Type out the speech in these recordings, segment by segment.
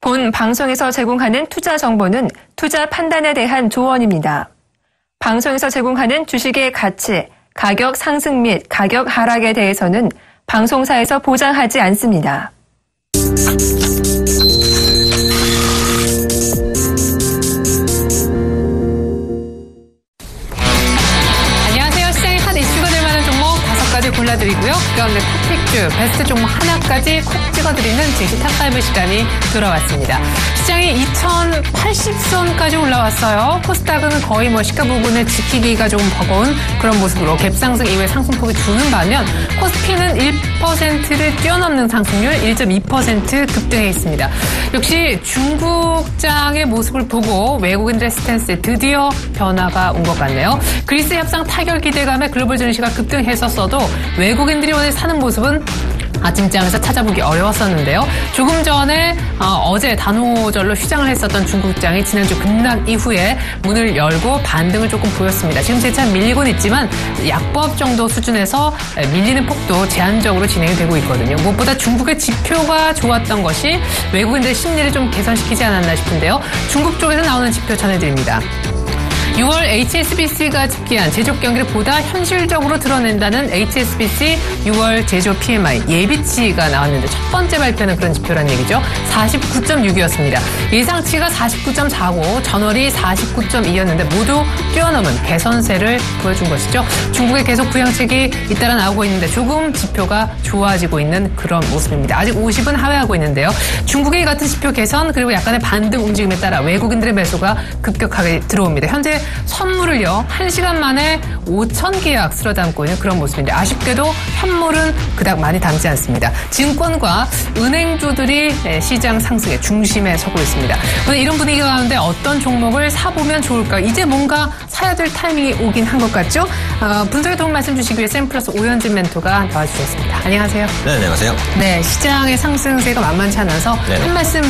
본 방송에서 제공하는 투자 정보는 투자 판단에 대한 조언입니다. 방송에서 제공하는 주식의 가치, 가격 상승 및 가격 하락에 대해서는 방송사에서 보장하지 않습니다. 안녕하세요. 시장의 핫 이슈가 될 만한 종목 5가지 골라드리고요. 그 가운데 탑픽주, 베스트 종목 하나까지 콕 찍어드리는 제시 탑5 시간이 돌아왔습니다. 시장이 2080선까지 올라왔어요. 코스닥은 거의 시가 부분을 지키기가 조금 버거운 그런 모습으로 갭상승 이후에 상승폭이 주는 반면 코스피는 1%를 뛰어넘는 상승률 1.2% 급등해 있습니다. 역시 중국장의 모습을 보고 외국인들의 스탠스에 드디어 변화가 온 것 같네요. 그리스 협상 타결 기대감에 글로벌 증시가 급등했었어도 외국인들이 오늘 사는 모습은 아침장에서 찾아보기 어려웠었는데요. 조금 전에 어제 단오절로 휴장을 했었던 중국장이 지난주 급락 이후에 문을 열고 반등을 조금 보였습니다. 지금 재차 밀리곤 있지만 약보합 정도 수준에서 밀리는 폭도 제한적으로 진행이 되고 있거든요. 무엇보다 중국의 지표가 좋았던 것이 외국인들의 심리를 좀 개선시키지 않았나 싶은데요. 중국 쪽에서 나오는 지표 전해드립니다. 6월 HSBC가 집계한 제조업 경기를 보다 현실적으로 드러낸다는 HSBC 6월 제조 PMI 예비치가 나왔는데 첫 번째 발표는 그런 지표란 얘기죠. 49.6이었습니다. 예상치가 49.4고 전월이 49.2였는데 모두 뛰어넘은 개선세를 보여준 것이죠. 중국의 계속 부양책이 잇따라 나오고 있는데 조금 지표가 좋아지고 있는 그런 모습입니다. 아직 50은 하회하고 있는데요. 중국의 같은 지표 개선 그리고 약간의 반등 움직임에 따라 외국인들의 매수가 급격하게 들어옵니다. 현재 선물을요 1시간 만에 5천 계약 쓸어 담고 있는 그런 모습인데 아쉽게도 현물은 그닥 많이 담지 않습니다. 증권과 은행주들이 시장 상승의 중심에 서고 있습니다. 오늘 이런 분위기 가운데 어떤 종목을 사보면 좋을까? 이제 뭔가 사야 될 타이밍이 오긴 한 것 같죠? 분석에 도움 말씀 주시기 위해 샘플러스 오현진 멘토가 나와주셨습니다. 안녕하세요. 네, 안녕하세요. 네, 시장의 상승세가 만만치 않아서 한 말씀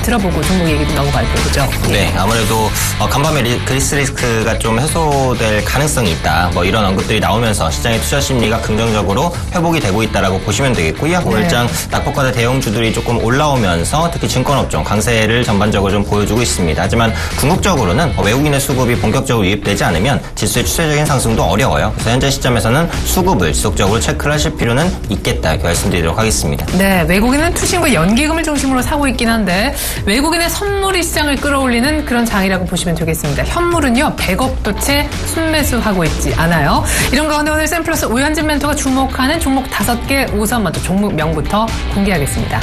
들어보고 종목 얘기도 넘어갈 거죠. 네, 아무래도 간밤에 그리스 리스크가 좀 해소될 가능성이 있다. 이런 언급들이 나오면서 시장의 투자 심리가 긍정적으로 회복이 되고 있다라고 보시면 되겠고요. 오늘장 낙폭과대 대형주들이 조금 올라오면서 특히 증권업종 강세를 전반적으로 좀 보여주고 있습니다. 하지만 궁극적으로는 외국인의 수급이 본격적으로 유입되지 않으면 지수의 추세적인 상승도 어려워요. 그래서 현재 시점에서는 수급을 지속적으로 체크를 하실 필요는 있겠다 이렇게 말씀드리도록 하겠습니다. 네, 외국인은 투신과 연기금을 중심으로 사고 있긴 한데 외국인의 선물이 시장을 끌어올리는 그런 장이라고 보시면 되겠습니다. 현물은요 100억도 채 순매수하고 있지 않아요. 이런 가운데 오늘 샘플러스 오현진 멘토가 주목하는 종목 5개 우선 먼저 종목명부터 공개하겠습니다.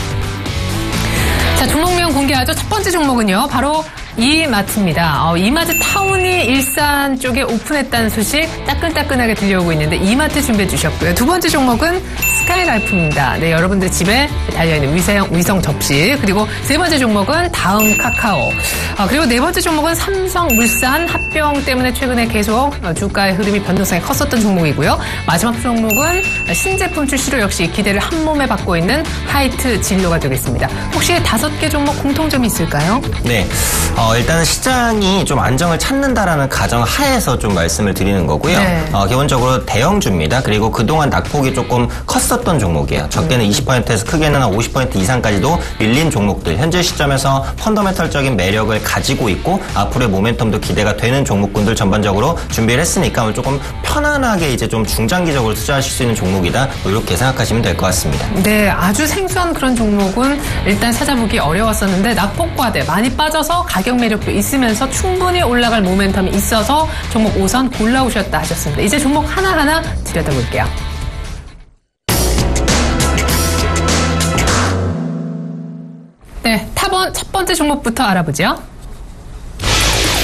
자, 종목명 공개하죠. 첫 번째 종목은요 바로 이마트입니다. 이마트 타운이 일산 쪽에 오픈했다는 소식 따끈따끈하게 들려오고 있는데 이마트 준비해 주셨고요. 두 번째 종목은 스카이라이프입니다. 네, 여러분들 집에 달려있는 위성 접시. 그리고 세 번째 종목은 다음 카카오. 그리고 네 번째 종목은 삼성물산 합병 때문에 최근에 계속 주가의 흐름이 변동성이 컸었던 종목이고요. 마지막 종목은 신제품 출시로 역시 기대를 한 몸에 받고 있는 하이트 진로가 되겠습니다. 혹시 5개 종목 공통점이 있을까요? 네. 일단은 시장이 좀 안정을 찾는다라는 가정 하에서 좀 말씀을 드리는 거고요. 네. 기본적으로 대형주입니다. 그리고 그동안 낙폭이 조금 컸었던 종목이에요. 적게는 20%에서 크게는 한 50% 이상까지도 밀린 종목들. 현재 시점에서 펀더멘털적인 매력을 가지고 있고 앞으로의 모멘텀도 기대가 되는 종목군들 전반적으로 준비를 했으니까 오늘 조금 편안하게 이제 좀 중장기적으로 투자하실 수 있는 종목이다. 이렇게 생각하시면 될 것 같습니다. 네, 아주 생소한 그런 종목은 일단 찾아보기 어려웠었는데 낙폭과대 많이 빠져서 가격 매력도 있으면서 충분히 올라갈 모멘텀이 있어서 종목 5선 골라오셨다 하셨습니다. 이제 종목 하나하나 들여다볼게요. 네, 첫 번째 종목부터 알아보죠.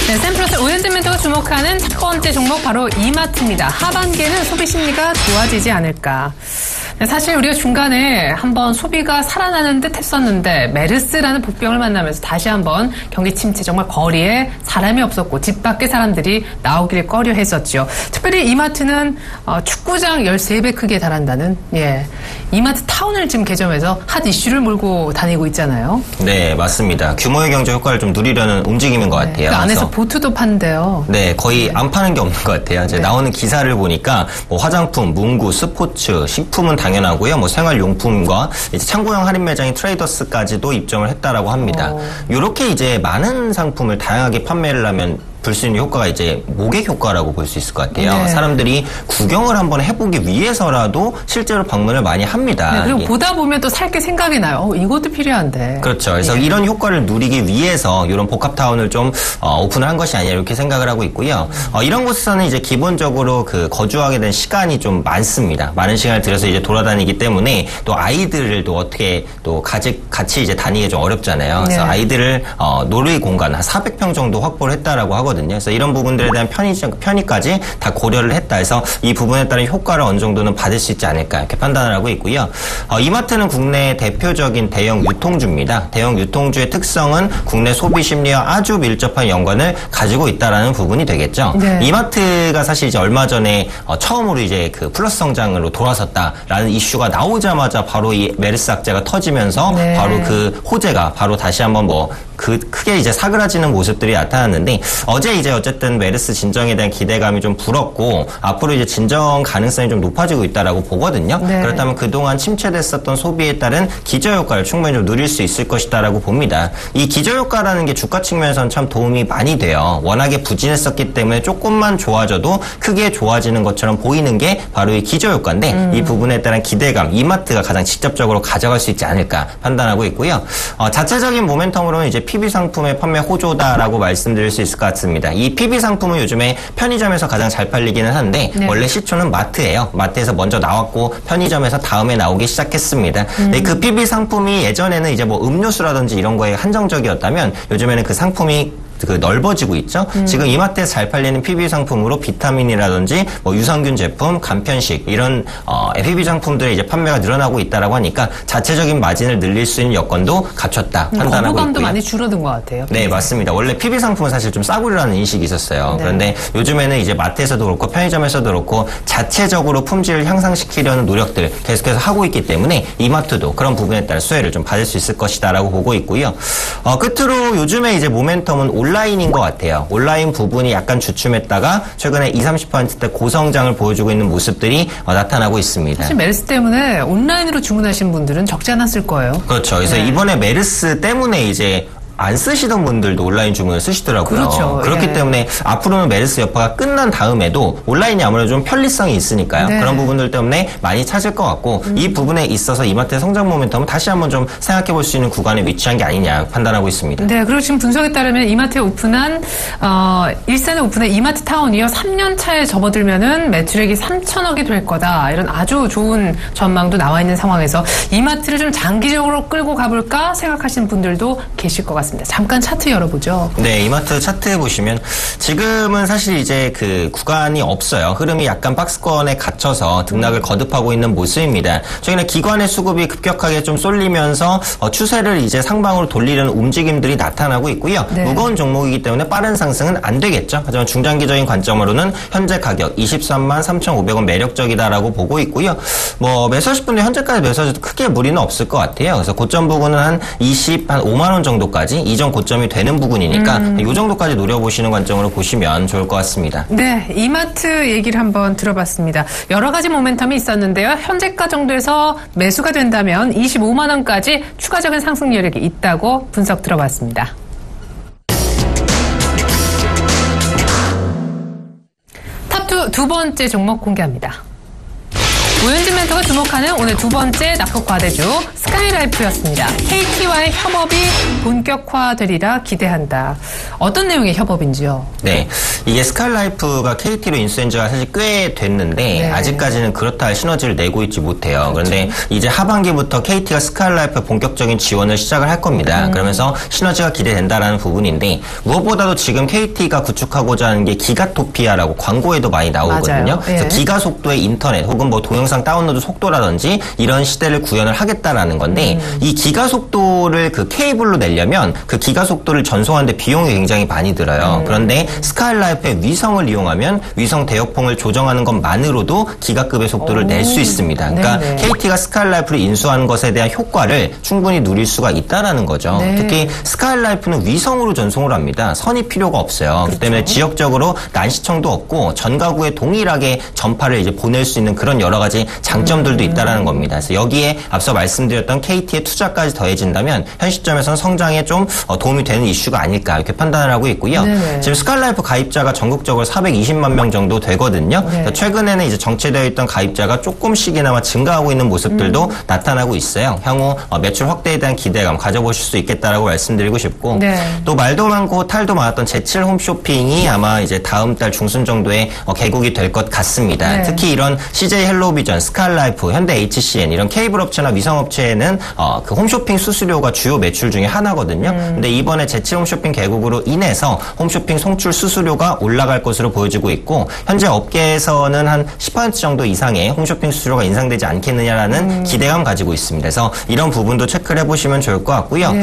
네, 샘플러스 오현진 멘토가 주목하는 첫 번째 종목 바로 이마트입니다. 하반기에는 소비 심리가 좋아지지 않을까. 사실 우리가 중간에 한번 소비가 살아나는 듯 했었는데 메르스라는 복병을 만나면서 다시 한번 경기 침체 정말 거리에 사람이 없었고 집 밖에 사람들이 나오기를 꺼려 했었죠. 특별히 이마트는 축구장 13배 크기에 달한다는 이마트 타운을 지금 개점해서 핫 이슈를 몰고 다니고 있잖아요. 네, 맞습니다. 규모의 경제 효과를 좀 누리려는 움직임인 것 같아요. 그 안에서 보트도 판대요. 네, 거의 안 파는 게 없는 것 같아요. 이제 나오는 기사를 보니까 화장품, 문구, 스포츠, 식품은 다 당연하고요. 뭐 생활용품과 이제 창고형 할인 매장인 트레이더스까지도 입점을 했다라고 합니다. 이렇게 이제 많은 상품을 다양하게 판매를 하면 볼 수 있는 효과가 이제 모객 효과라고 볼 수 있을 것 같아요. 네. 사람들이 구경을 한번 해보기 위해서라도 실제로 방문을 많이 합니다. 네, 그리고 보다 보면 또 살 게 생각이 나요. 이것도 필요한데. 그렇죠. 그래서 이런 효과를 누리기 위해서 이런 복합타운을 좀 오픈을 한 것이 아니냐 이렇게 생각을 하고 있고요. 이런 곳에서는 이제 기본적으로 그 거주하게 된 시간이 좀 많습니다. 많은 시간을 들여서 이제 돌아다니기 때문에 또 아이들을 또 어떻게 또 같이 이제 다니기 좀 어렵잖아요. 그래서 네. 아이들을 놀이 공간 한 400평 정도 확보를 했다라고 하거든요. 그래서 이런 부분들에 대한 편의까지 다 고려를 했다 해서 이 부분에 따른 효과를 어느 정도는 받을 수 있지 않을까 이렇게 판단을 하고 있고요. 이마트는 국내 대표적인 대형 유통주입니다. 대형 유통주의 특성은 국내 소비 심리와 아주 밀접한 연관을 가지고 있다라는 부분이 되겠죠. 네. 이마트가 사실 이제 얼마 전에 처음으로 이제 그 플러스 성장으로 돌아섰다라는 이슈가 나오자마자 바로 이 메르스 악재가 터지면서 네. 바로 그 호재가 바로 다시 한번 크게 이제 사그라지는 모습들이 나타났는데 어제 이제 어쨌든 메르스 진정에 대한 기대감이 좀 불었고 앞으로 이제 진정 가능성이 좀 높아지고 있다라고 보거든요. 네. 그렇다면 그동안 침체됐었던 소비에 따른 기저효과를 충분히 좀 누릴 수 있을 것이다라고 봅니다. 이 기저효과라는 게 주가 측면에서는 참 도움이 많이 돼요. 워낙에 부진했었기 때문에 조금만 좋아져도 크게 좋아지는 것처럼 보이는 게 바로 이 기저효과인데 이 부분에 따른 기대감 이마트가 가장 직접적으로 가져갈 수 있지 않을까 판단하고 있고요. 자체적인 모멘텀으로는 이제 PB 상품의 판매 호조다라고 말씀드릴 수 있을 것 같습니다. 이 PB 상품은 요즘에 편의점에서 가장 잘 팔리기는 한데 네. 원래 시초는 마트예요. 마트에서 먼저 나왔고 편의점에서 다음에 나오기 시작했습니다. 근데 그 PB 상품이 예전에는 이제 뭐 음료수라든지 이런 거에 한정적이었다면 요즘에는 그 상품이 넓어지고 있죠. 지금 이마트에서 잘 팔리는 PB 상품으로 비타민이라든지 뭐 유산균 제품, 간편식 이런 PB 상품들의 이제 판매가 늘어나고 있다라고 하니까 자체적인 마진을 늘릴 수 있는 여건도 갖췄다 판단하고 거부감도 있고요. 많이 줄어든 것 같아요. 네, 맞습니다. 원래 PB 상품은 사실 좀 싸구려라는 인식이 있었어요. 네. 그런데 요즘에는 이제 마트에서도 그렇고 편의점에서도 그렇고 자체적으로 품질을 향상시키려는 노력들 계속해서 하고 있기 때문에 이마트도 그런 부분에 따라 수혜를 좀 받을 수 있을 것이다라고 보고 있고요. 끝으로 요즘에 이제 모멘텀은 온라인인 것 같아요. 온라인 부분이 약간 주춤했다가 최근에 20-30%대 고성장을 보여주고 있는 모습들이 나타나고 있습니다. 사실 메르스 때문에 온라인으로 주문하신 분들은 적지 않았을 거예요. 그렇죠. 그래서 네. 이번에 메르스 때문에 이제 안 쓰시던 분들도 온라인 주문을 쓰시더라고요. 그렇죠. 그렇기 예. 때문에 앞으로는 메르스 여파가 끝난 다음에도 온라인이 아무래도 좀 편리성이 있으니까요. 네. 그런 부분들 때문에 많이 찾을 것 같고 이 부분에 있어서 이마트의 성장 모멘텀은 다시 한번 좀 생각해 볼 수 있는 구간에 위치한 게 아니냐 판단하고 있습니다. 네, 그리고 지금 분석에 따르면 이마트에 오픈한 일산에 오픈한 이마트 타운이요 3년 차에 접어들면은 매출액이 3천억이 될 거다. 이런 아주 좋은 전망도 나와 있는 상황에서 이마트를 좀 장기적으로 끌고 가볼까 생각하시는 분들도 계실 것 같습니다. 잠깐 차트 열어보죠. 네, 이마트 차트에 보시면 지금은 사실 이제 그 구간이 없어요. 흐름이 약간 박스권에 갇혀서 등락을 거듭하고 있는 모습입니다. 최근에 기관의 수급이 급격하게 좀 쏠리면서 추세를 이제 상방으로 돌리려는 움직임들이 나타나고 있고요. 네. 무거운 종목이기 때문에 빠른 상승은 안 되겠죠. 하지만 중장기적인 관점으로는 현재 가격 23만 3,500원 매력적이다라고 보고 있고요. 뭐 매수하실 분들 현재까지 매수하셔도 크게 무리는 없을 것 같아요. 그래서 고점 부분은 한 5만 원 정도까지 이전 고점이 되는 부분이니까 이 정도까지 노려보시는 관점으로 보시면 좋을 것 같습니다. 네, 이마트 얘기를 한번 들어봤습니다. 여러 가지 모멘텀이 있었는데요. 현재가 정도에서 매수가 된다면 25만 원까지 추가적인 상승 여력이 있다고 분석 들어봤습니다. 탑2 두 번째 종목 공개합니다. 오현진 멘토가 주목하는 오늘 두 번째 낙폭 과대주 스카이라이프였습니다. KT와의 협업이 본격화되리라 기대한다. 어떤 내용의 협업인지요? 네, 이게 스카이라이프가 KT로 인수한 지가 사실 꽤 됐는데 네. 아직까지는 그렇다 할 시너지를 내고 있지 못해요. 그런데 이제 하반기부터 KT가 스카이라이프에 본격적인 지원을 시작을 할 겁니다. 그러면서 시너지가 기대된다라는 부분인데 무엇보다도 지금 KT가 구축하고자 하는 게 기가토피아라고 광고에도 많이 나오거든요. 맞아요. 그래서 예. 기가 속도의 인터넷 혹은 뭐 동영상 다운로드 속도라든지 이런 시대를 구현을 하겠다라는 건데 이 기가 속도를 그 케이블로 내려면 그 기가 속도를 전송하는데 비용이 굉장히 많이 들어요. 그런데 스카이라이프의 위성을 이용하면 위성 대역폭을 조정하는 것만으로도 기가급의 속도를 낼 수 있습니다. 그러니까 네네. KT가 스카이라이프를 인수하는 것에 대한 효과를 충분히 누릴 수가 있다라는 거죠. 네. 특히 스카이라이프는 위성으로 전송을 합니다. 선이 필요가 없어요. 그렇기 때문에 지역적으로 난시청도 없고 전 가구에 동일하게 전파를 이제 보낼 수 있는 그런 여러 가지 가지 장점들도 있다라는 겁니다. 그래서 여기에 앞서 말씀드렸던 KT의 투자까지 더해진다면 현 시점에서는 성장에 좀 도움이 되는 이슈가 아닐까 이렇게 판단을 하고 있고요. 네네. 지금 스칼라이프 가입자가 전국적으로 420만 명 정도 되거든요. 네. 최근에는 이제 정체되어 있던 가입자가 조금씩이나마 증가하고 있는 모습들도 나타나고 있어요. 향후 매출 확대에 대한 기대감 가져보실 수 있겠다라고 말씀드리고 싶고 네. 또 말도 많고 탈도 많았던 제7 홈쇼핑이 아마 이제 다음 달 중순 정도에 개국이 될 것 같습니다. 네. 특히 이런 CJ 헬로비전, 스칼라이프, 현대 HCN 이런 케이블 업체나 위성 업체에는 그 홈쇼핑 수수료가 주요 매출 중에 하나거든요. 근데 이번에 제7 홈쇼핑 개국으로 인해서 홈쇼핑 송출 수수료가 올라갈 것으로 보여지고 있고 현재 업계에서는 한 10% 정도 이상의 홈쇼핑 수수료가 인상되지 않겠느냐라는 기대감 가지고 있습니다. 그래서 이런 부분도 체크를 해보시면 좋을 것 같고요.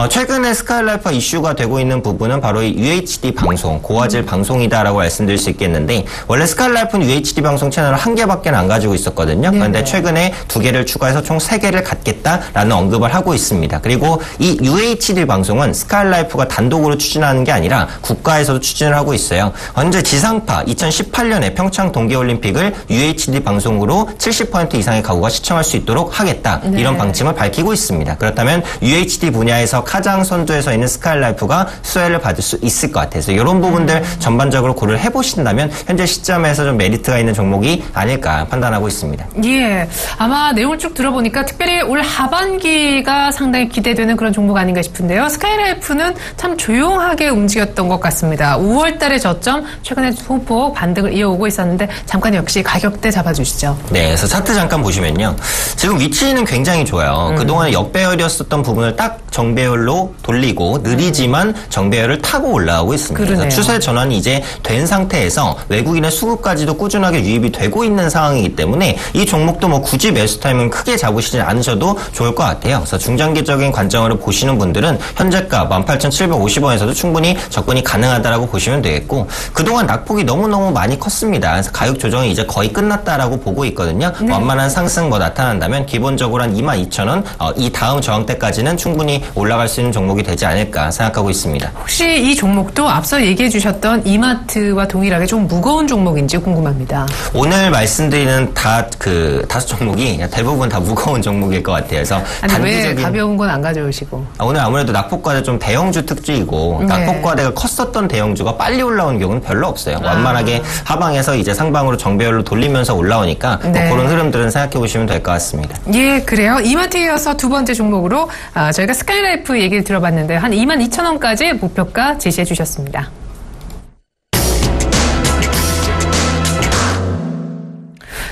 최근에 스칼라이프가 이슈가 되고 있는 부분은 바로 이 UHD 방송, 고화질 방송이다라고 말씀드릴 수 있겠는데 원래 스칼라이프는 UHD 방송 채널을 한 개밖에 안 가지고 있었거든요. 그런데 최근에 2개를 추가해서 총 3개를 갖겠다라는 언급을 하고 있습니다. 그리고 이 UHD 방송은 스칼라이프가 단독으로 추진하는 게 아니라 국가에서도 추진을 하고 있어요. 현재 지상파 2018년에 평창 동계올림픽을 UHD 방송으로 70% 이상의 가구가 시청할 수 있도록 하겠다. 이런 방침을 밝히고 있습니다. 그렇다면 UHD 분야에서 가장 선두에 서 있는 스칼라이프가 수혜를 받을 수 있을 것 같아서 이런 부분들 전반적으로 고려를 해보신다면 현재 시점에서 좀 메리트가 있는 종목이 아닐까 판단하고 있습니다. 예, 아마 내용을 쭉 들어보니까 특별히 올 하반기가 상당히 기대되는 그런 종목 아닌가 싶은데요. 스칼라이프는 참 조용하게 움직였던 것 같습니다. 5월 달에 저점, 최근에 소폭 반등을 이어오고 있었는데 잠깐 역시 가격대 잡아주시죠. 네, 그래서 차트 잠깐 보시면요. 지금 위치는 굉장히 좋아요. 그동안 역배열이었었던 부분을 딱 정배열로 돌리고 느리지만 정배열을 타고 올라가고 있습니다. 그래서 추세 전환이 이제 된 상태에서 외국인의 수급까지도 꾸준하게 유입이 되고 있는 상황이기 때문에 이 종목도 뭐 굳이 매수 타임은 크게 잡으시지 않으셔도 좋을 것 같아요. 그래서 중장기적인 관점으로 보시는 분들은 현재가 18,750원에서도 충분히 접근이 가능하다라고 보시면 되겠고 그동안 낙폭이 너무너무 많이 컸습니다. 그래서 가격 조정이 이제 거의 끝났다라고 보고 있거든요. 완만한 상승 나타난다면 기본적으로 한 22,000원 이 다음 저항대까지는 충분히 올라갈 수 있는 종목이 되지 않을까 생각하고 있습니다. 혹시 이 종목도 앞서 얘기해 주셨던 이마트와 동일하게 좀 무거운 종목인지 궁금합니다. 오늘 말씀드리는 다섯 종목이 대부분 다 무거운 종목일 것 같아요. 그래서 아니 왜 가벼운 건 안 가져오시고? 오늘 아무래도 낙폭과대 좀 대형주 특징이고 낙폭과대가 컸었던 대형주가 빨리 올라오는 경우는 별로 없어요. 완만하게 하방에서 이제 상방으로 정배열로 돌리면서 올라오니까 뭐 그런 흐름들은 생각해 보시면 될 것 같습니다. 예, 그래요. 이마트에 이어서 두 번째 종목으로 저희가 스칼라이프 얘기를 들어봤는데 한 22,000원까지 목표가 제시해 주셨습니다.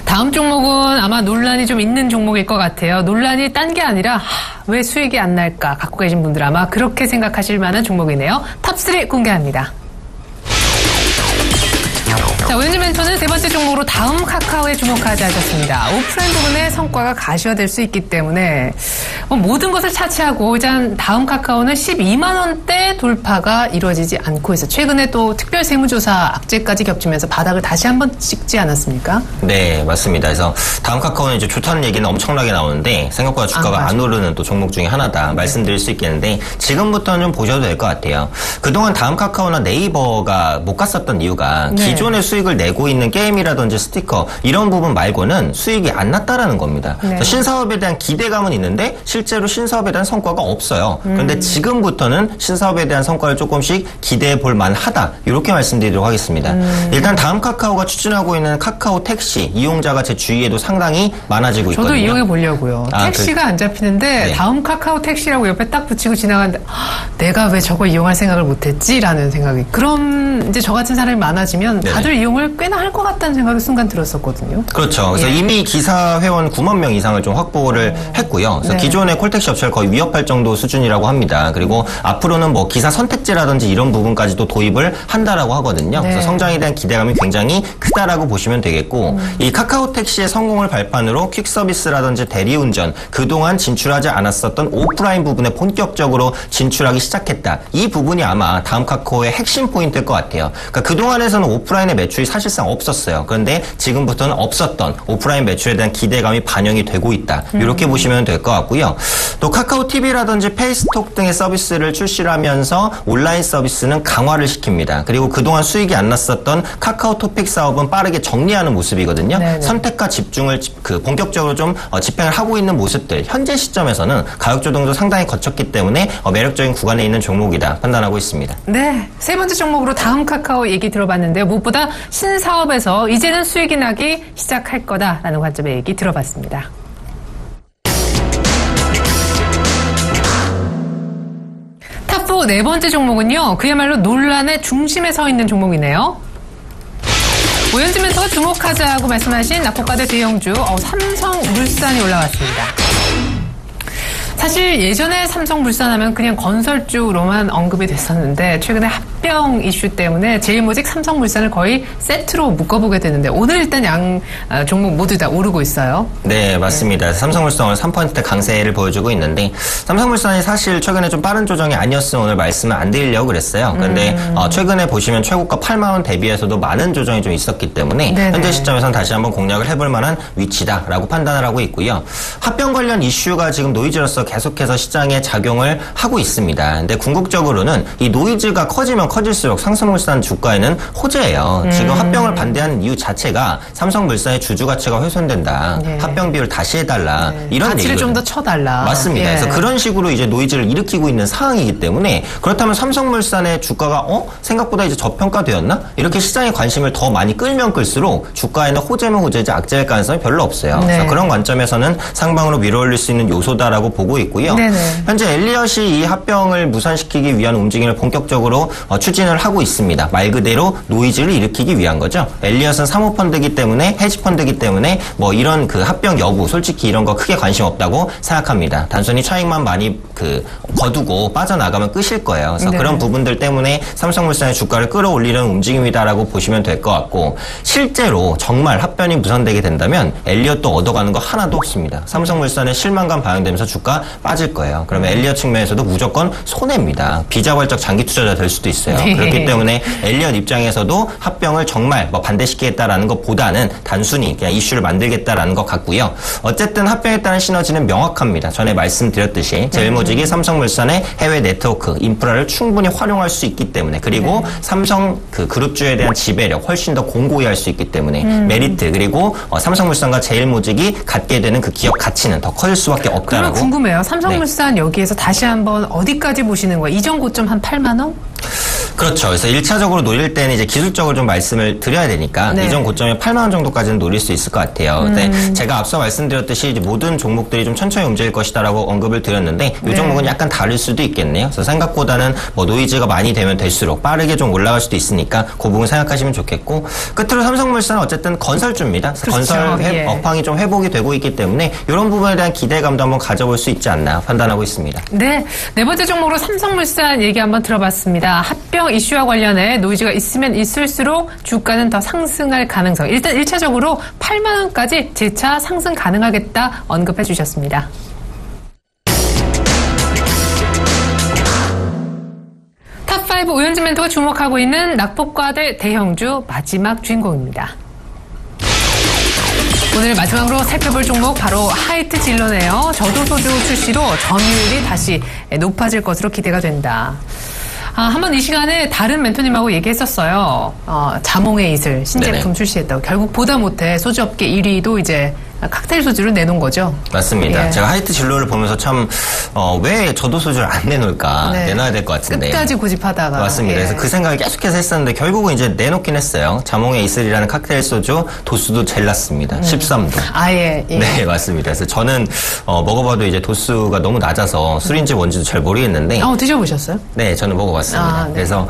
다음 종목은 아마 논란이 좀 있는 종목일 것 같아요. 논란이 딴 게 아니라 왜 수익이 안 날까 갖고 계신 분들 아마 그렇게 생각하실 만한 종목이네요. 탑3 공개합니다. 자, 오현주 멘토는 세 번째 종목으로 다음 카카오에 주목하지 않으셨습니다. 오프라인 부분의 성과가 가시화될 수 있기 때문에 모든 것을 차치하고 일단 다음 카카오는 12만 원대 돌파가 이루어지지 않고 있어. 최근에 또 특별 세무조사 악재까지 겹치면서 바닥을 다시 한번 찍지 않았습니까? 네, 맞습니다. 그래서 다음 카카오는 이제 좋다는 얘기는 엄청나게 나오는데 생각보다 주가가 안 오르는 또 종목 중에 하나다 말씀드릴 수 있겠는데 지금부터는 좀 보셔도 될 것 같아요. 그동안 다음 카카오나 네이버가 못 갔었던 이유가 기존의 수익을 내고 있는 게임이라든지 스티커 이런 부분 말고는 수익이 안 났다라는 겁니다. 신사업에 대한 기대감은 있는데 실제로 신사업에 대한 성과가 없어요. 그런데 지금부터는 신사업에 대한 성과를 조금씩 기대해 볼 만하다. 이렇게 말씀드리도록 하겠습니다. 일단 다음 카카오가 추진하고 있는 카카오 택시 이용자가 제 주위에도 상당히 많아지고 있거든요. 저도 이용해 보려고요. 택시가 안 잡히는데 다음 카카오 택시라고 옆에 딱 붙이고 지나가는데 내가 왜 저거 이용할 생각을 못했지라는 생각이. 그럼 이제 저 같은 사람이 많아지면 다들 이용을 꽤나 할 것 같다는 생각이 순간 들었었거든요. 그렇죠. 그래서 이미 기사 회원 9만 명 이상을 좀 확보를 했고요. 그래서 기존의 콜택시 업체를 거의 위협할 정도 수준이라고 합니다. 그리고 앞으로는 뭐 기사 선택제라든지 이런 부분까지도 도입을 한다라고 하거든요. 그래서 성장에 대한 기대감이 굉장히 크다라고 보시면 되겠고 이 카카오 택시의 성공을 발판으로 퀵 서비스라든지 대리운전 그동안 진출하지 않았었던 오프라인 부분에 본격적으로 진출하기 시작했다. 이 부분이 아마 다음 카카오의 핵심 포인트일 것 같아요. 그러니까 그동안에서는 오프라인의 매출이 사실상 없었어요. 그런데 지금부터는 없었던 오프라인 매출에 대한 기대감이 반영이 되고 있다. 이렇게 보시면 될 것 같고요. 또 카카오 TV라든지 페이스톡 등의 서비스를 출시를 하면 늘리면서 온라인 서비스는 강화를 시킵니다. 그리고 그동안 수익이 안 났었던 카카오토픽 사업은 빠르게 정리하는 모습이거든요. 네네. 선택과 집중을 본격적으로 좀 집행을 하고 있는 모습들. 현재 시점에서는 가격 조정도 상당히 거쳤기 때문에 매력적인 구간에 있는 종목이다 판단하고 있습니다. 네, 세 번째 종목으로 다음 카카오 얘기 들어봤는데요. 무엇보다 신사업에서 이제는 수익이 나기 시작할 거다라는 관점의 얘기 들어봤습니다. 탑4 네 번째 종목은요. 그야말로 논란의 중심에 서 있는 종목이네요. 오현진 멘토가 주목하자고 말씀하신 낙폭과대 대형주 삼성물산이 올라왔습니다. 사실 예전에 삼성물산 하면 그냥 건설주로만 언급이 됐었는데 최근에 합병 이슈 때문에 제일모직 삼성물산을 거의 세트로 묶어보게 되는데 오늘 일단 양 종목 모두 다 오르고 있어요. 네, 맞습니다. 네. 삼성물산 오늘 3% 강세를 보여주고 있는데 삼성물산이 사실 최근에 좀 빠른 조정이 아니었으면 오늘 말씀을 안 드리려고 그랬어요. 그런데 최근에 보시면 최고가 8만 원 대비해서도 많은 조정이 좀 있었기 때문에 네네. 현재 시점에서는 다시 한번 공략을 해볼 만한 위치다라고 판단을 하고 있고요. 합병 관련 이슈가 지금 노이즈로서 계속해서 시장에 작용을 하고 있습니다. 근데 궁극적으로는 이 노이즈가 커지면 커질수록 삼성물산 주가에는 호재예요. 지금 합병을 반대하는 이유 자체가 삼성물산의 주주 가치가 훼손된다. 네. 합병 비율 다시 해달라. 네. 이런 가치를 좀 더 쳐달라. 맞습니다. 예. 그래서 그런 식으로 이제 노이즈를 일으키고 있는 상황이기 때문에 그렇다면 삼성물산의 주가가 생각보다 이제 저평가되었나? 이렇게 시장의 관심을 더 많이 끌면 끌수록 주가에는 호재면 호재지 악재일 가능성이 별로 없어요. 네. 그래서 그런 관점에서는 상방으로 밀어올릴 수 있는 요소다라고 보고 있고요. 네네. 현재 엘리엇이 이 합병을 무산시키기 위한 움직임을 본격적으로 추진을 하고 있습니다. 말 그대로 노이즈를 일으키기 위한 거죠. 엘리엇은 사모펀드이기 때문에 헤지펀드이기 때문에 뭐 이런 그 합병 여부 솔직히 이런 거 크게 관심 없다고 생각합니다. 단순히 차익만 많이 거두고 빠져나가면 끝일 거예요. 그래서 네네. 그런 부분들 때문에 삼성물산의 주가를 끌어올리는 움직임이다라고 보시면 될 것 같고 실제로 정말 합병이 무산되게 된다면 엘리엇도 얻어가는 거 하나도 없습니다. 삼성물산의 실망감 반영되면서 주가 빠질 거예요. 그러면 엘리엇 측면에서도 무조건 손해입니다. 비자발적 장기 투자자 될 수도 있어요. 네. 그렇기 때문에 엘리엇 입장에서도 합병을 정말 반대시키겠다라는 것보다는 단순히 그냥 이슈를 만들겠다라는 것 같고요. 어쨌든 합병에 따른 시너지는 명확합니다. 전에 말씀드렸듯이 제일모직이 삼성물산의 해외 네트워크, 인프라를 충분히 활용할 수 있기 때문에 그리고 네. 삼성 그룹주에 대한 지배력 훨씬 더 공고히 할 수 있기 때문에 메리트 그리고 삼성물산과 제일모직이 갖게 되는 그 기업 가치는 더 커질 수밖에 없다라고. 그럼 궁금해요. 삼성물산 네. 여기에서 다시 한번 어디까지 보시는 거예요? 이전 고점 한 8만 원? 그렇죠. 그래서 1차적으로 노릴 때는 이제 기술적으로 좀 말씀을 드려야 되니까 네. 이전 고점에 8만 원 정도까지는 노릴 수 있을 것 같아요. 근데 제가 앞서 말씀드렸듯이 이제 모든 종목들이 좀 천천히 움직일 것이다라고 언급을 드렸는데 이 종목은 약간 다를 수도 있겠네요. 그래서 생각보다는 뭐 노이즈가 많이 되면 될수록 빠르게 좀 올라갈 수도 있으니까 그 부분 생각하시면 좋겠고 끝으로 삼성물산은 어쨌든 건설주입니다. 그렇죠. 건설 업황이 좀 회복이 되고 있기 때문에 이런 부분에 대한 기대감도 한번 가져볼 수 있지 않나 판단하고 있습니다. 네. 네 번째 종목으로 삼성물산 얘기 한번 들어봤습니다. 합병 이슈와 관련해 노이즈가 있으면 있을수록 주가는 더 상승할 가능성. 일단 1차적으로 8만 원까지 재차 상승 가능하겠다 언급해 주셨습니다. 탑5 오현진 멘토가 주목하고 있는 낙폭과대 대형주 마지막 주인공입니다. 오늘 마지막으로 살펴볼 종목 바로 하이트 진로네요. 저도소주 출시로 점유율이 다시 높아질 것으로 기대가 된다. 한번 이 시간에 다른 멘토님하고 얘기했었어요. 자몽의 이슬 신제품 네네. 출시했다고. 결국 보다 못해 소주업계 1위도 이제 칵테일 소주를 내놓은 거죠. 맞습니다. 예. 제가 하이트 진로를 보면서 참 왜 저도 소주를 안 내놓을까 네. 내놔야 될 것 같은데 끝까지 고집하다가 맞습니다. 그래서 그 생각을 계속해서 했었는데 결국은 이제 내놓긴 했어요. 자몽의 이슬이라는 칵테일 소주 도수도 제일 낮습니다. 13도. 아예. 예. 네 맞습니다. 그래서 저는 먹어봐도 이제 도수가 너무 낮아서 술인지 뭔지도 잘 모르겠는데 드셔보셨어요? 네 저는 먹어봤습니다. 네. 그래서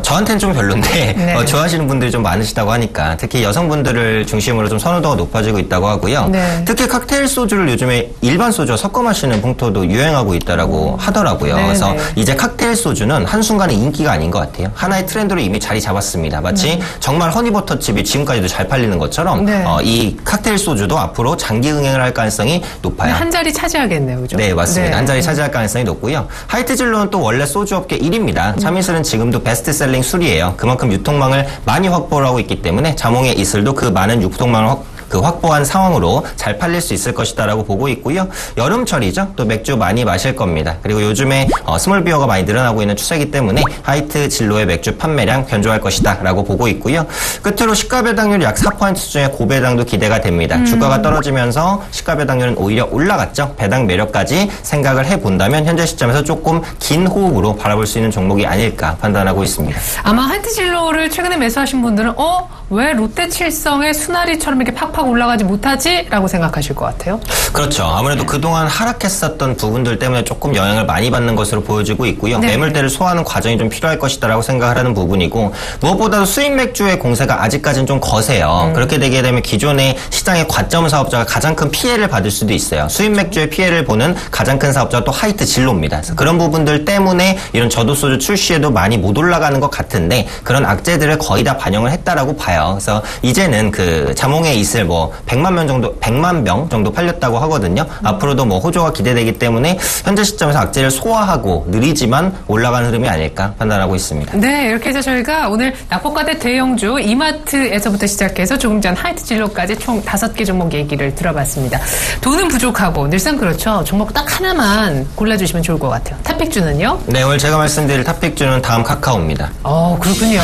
저한테는 좀 별론데 네. 좋아하시는 분들이 좀 많으시다고 하니까 특히 여성분들을 중심으로 좀 선호도가 높아지고 있다고 하고요. 네. 특히 칵테일 소주를 요즘에 일반 소주와 섞어 마시는 풍토도 유행하고 있다라고 하더라고요. 네, 그래서 네. 이제 칵테일 소주는 한순간에 인기가 아닌 것 같아요. 하나의 트렌드로 이미 자리 잡았습니다. 마치 정말 허니버터칩이 지금까지도 잘 팔리는 것처럼 네. 이 칵테일 소주도 앞으로 장기 흥행을 할 가능성이 높아요. 한 자리 차지하겠네요. 그죠? 네, 맞습니다. 네. 한 자리 차지할 가능성이 높고요. 하이트 진로는 또 원래 소주업계 1위입니다. 참이슬은 지금도 베스트셀링 술이에요. 그만큼 유통망을 많이 확보를 하고 있기 때문에 자몽의 이슬도 그 많은 유통망을 그 확보한 상황으로 잘 팔릴 수 있을 것이다라고 보고 있고요. 여름철이죠. 또 맥주 많이 마실 겁니다. 그리고 요즘에 스몰 비어가 많이 늘어나고 있는 추세이기 때문에 화이트 진로의 맥주 판매량 견조할 것이다라고 보고 있고요. 끝으로 시가 배당률 약 4% 수준의 고배당도 기대가 됩니다. 주가가 떨어지면서 시가 배당률은 오히려 올라갔죠. 배당 매력까지 생각을 해본다면 현재 시점에서 조금 긴 호흡으로 바라볼 수 있는 종목이 아닐까 판단하고 있습니다. 아마 화이트 진로를 최근에 매수하신 분들은 왜 롯데칠성의 순하리처럼 이렇게 팍팍 올라가지 못하지? 라고 생각하실 것 같아요. 그렇죠. 아무래도 그동안 하락했었던 부분들 때문에 조금 영향을 많이 받는 것으로 보여지고 있고요. 네. 매물대를 소화하는 과정이 좀 필요할 것이다라고 생각을 하는 부분이고 무엇보다도 수입 맥주의 공세가 아직까지는 좀 거세요. 그렇게 되게 되면 기존의 시장의 과점 사업자가 가장 큰 피해를 받을 수도 있어요. 수입 맥주의 피해를 보는 가장 큰 사업자가 또 화이트 진로입니다. 그래서 그런 부분들 때문에 이런 저도소주 출시에도 많이 못 올라가는 것 같은데 그런 악재들을 거의 다 반영을 했다라고 봐요. 그래서 이제는 그 자몽에 있을 100만 병 정도 팔렸다고 하거든요. 앞으로도 호조가 기대되기 때문에 현재 시점에서 악재를 소화하고 느리지만 올라가는 흐름이 아닐까 판단하고 있습니다. 네, 이렇게 해서 저희가 오늘 낙폭과대 대형주 이마트에서부터 시작해서 조금 전 화이트 진로까지 총 5개 종목 얘기를 들어봤습니다. 돈은 부족하고 늘상 그렇죠. 종목 딱 하나만 골라주시면 좋을 것 같아요. 탑픽주는요? 네, 오늘 제가 말씀드릴 탑픽주는 다음 카카오입니다. 그렇군요.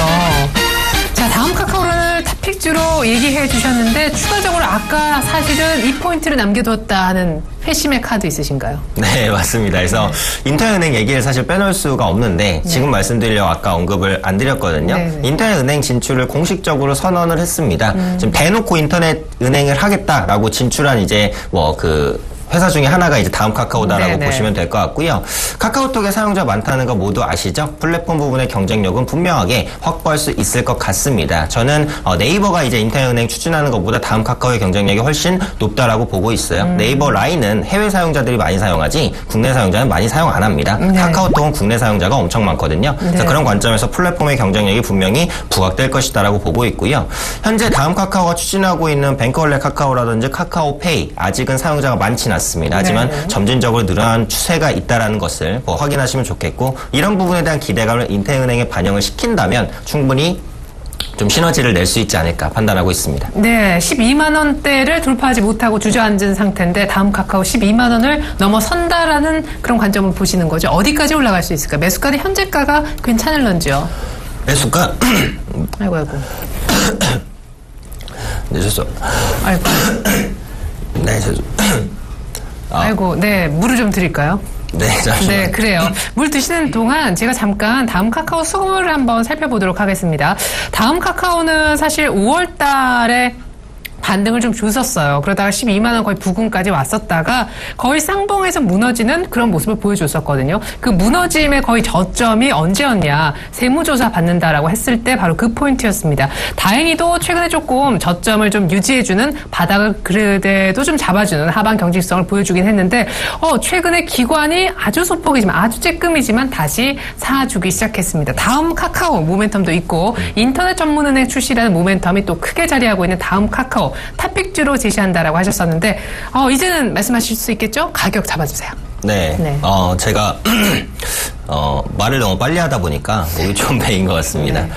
자, 다음 카카오를 탑픽주로 얘기해 주셨는데 추가적으로 아까 사실은 이 포인트를 남겨뒀다 하는 회심의 카드 있으신가요? 네, 맞습니다. 그래서 인터넷은행 얘기를 사실 빼놓을 수가 없는데 지금 말씀드리려고 아까 언급을 안 드렸거든요. 인터넷은행 진출을 공식적으로 선언을 했습니다. 지금 대놓고 인터넷은행을 하겠다라고 진출한 이제 회사 중에 하나가 이제 다음 카카오다라고 네네. 보시면 될 것 같고요. 카카오톡의 사용자 많다는 거 모두 아시죠? 플랫폼 부분의 경쟁력은 분명하게 확보할 수 있을 것 같습니다. 저는 네이버가 이제 인터넷은행 추진하는 것보다 다음 카카오의 경쟁력이 훨씬 높다라고 보고 있어요. 네이버 라인은 해외 사용자들이 많이 사용하지 국내 사용자는 많이 사용 안 합니다. 네. 카카오톡은 국내 사용자가 엄청 많거든요. 그래서 네. 그런 관점에서 플랫폼의 경쟁력이 분명히 부각될 것이다라고 보고 있고요. 현재 다음 카카오가 추진하고 있는 뱅크월렛 카카오라든지 카카오페이 아직은 사용자가 많지는 않습니다. 하지만 네. 점진적으로 늘어나는 추세가 있다는 것을 확인하시면 좋겠고 이런 부분에 대한 기대감을 인터넷은행에 반영을 시킨다면 충분히 좀 시너지를 낼 수 있지 않을까 판단하고 있습니다. 네, 12만 원대를 돌파하지 못하고 주저앉은 상태인데 다음 카카오 12만 원을 넘어선다라는 그런 관점을 보시는 거죠. 어디까지 올라갈 수 있을까? 매수가는 현재가가 괜찮을런지요? 매수가 아이고. 네, 죄송. 아이고. 네, 죄송. 아이고, 네, 물을 좀 드릴까요? 네, 잠시만요. 네, 그래요. 물 드시는 동안 제가 잠깐 다음 카카오 수급을 한번 살펴보도록 하겠습니다. 다음 카카오는 사실 5월 달에 반등을 좀 줬었어요. 그러다가 12만 원 거의 부근까지 왔었다가 거의 쌍봉에서 무너지는 그런 모습을 보여줬었거든요. 그 무너짐의 거의 저점이 언제였냐. 세무조사 받는다라고 했을 때 바로 그 포인트였습니다. 다행히도 최근에 조금 저점을 좀 유지해주는 바닥을 그래도 좀 잡아주는 하방 경직성을 보여주긴 했는데 최근에 기관이 아주 소폭이지만 아주 쬐끔이지만 다시 사주기 시작했습니다. 다음 카카오 모멘텀도 있고 인터넷 전문은행 출시라는 모멘텀이 또 크게 자리하고 있는 다음 카카오 탑픽주로 제시한다라고 하셨었는데 이제는 말씀하실 수 있겠죠? 가격 잡아주세요. 네. 네. 제가 말을 너무 빨리 하다 보니까 목이 좀 베인 것 같습니다. 네.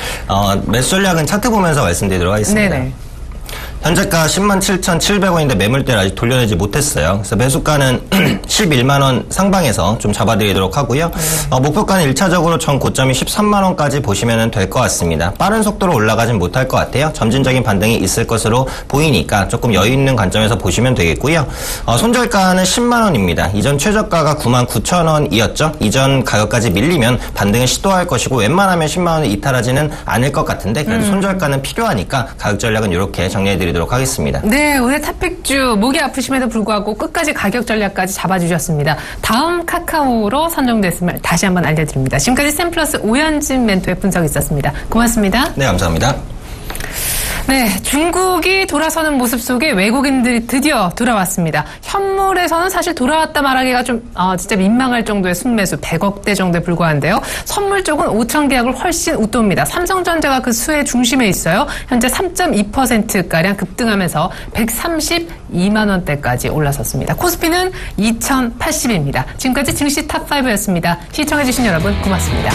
매수 전략은 차트 보면서 말씀드리도록 하겠습니다. 네네. 현재가 107,700원인데 매물대를 아직 돌려내지 못했어요. 그래서 매수가는 11만 원 상방에서 좀 잡아드리도록 하고요. 목표가는 1차적으로 전 고점이 13만 원까지 보시면 될 것 같습니다. 빠른 속도로 올라가진 못할 것 같아요. 점진적인 반등이 있을 것으로 보이니까 조금 여유 있는 관점에서 보시면 되겠고요. 손절가는 10만 원입니다. 이전 최저가가 99,000원이었죠. 이전 가격까지 밀리면 반등을 시도할 것이고 웬만하면 10만 원을 이탈하지는 않을 것 같은데 그래도 손절가는 필요하니까 가격 전략은 이렇게 정리해드리도록 하겠습니다. 네, 오늘 탑픽주 목이 아프심에도 불구하고 끝까지 가격 전략까지 잡아주셨습니다. 다음 카카오로 선정됐음을 다시 한번 알려드립니다. 지금까지 샘플러스 오현진 멘토의 분석이 있었습니다. 고맙습니다. 네, 감사합니다. 네, 중국이 돌아서는 모습 속에 외국인들이 드디어 돌아왔습니다. 현물에서는 사실 돌아왔다 말하기가 좀 진짜 민망할 정도의 순매수 100억대 정도에 불과한데요. 선물 쪽은 5천 계약을 훨씬 웃돕니다. 삼성전자가 그 수의 중심에 있어요. 현재 3.2%가량 급등하면서 132만 원대까지 올라섰습니다. 코스피는 2080입니다. 지금까지 증시 탑5였습니다. 시청해주신 여러분 고맙습니다.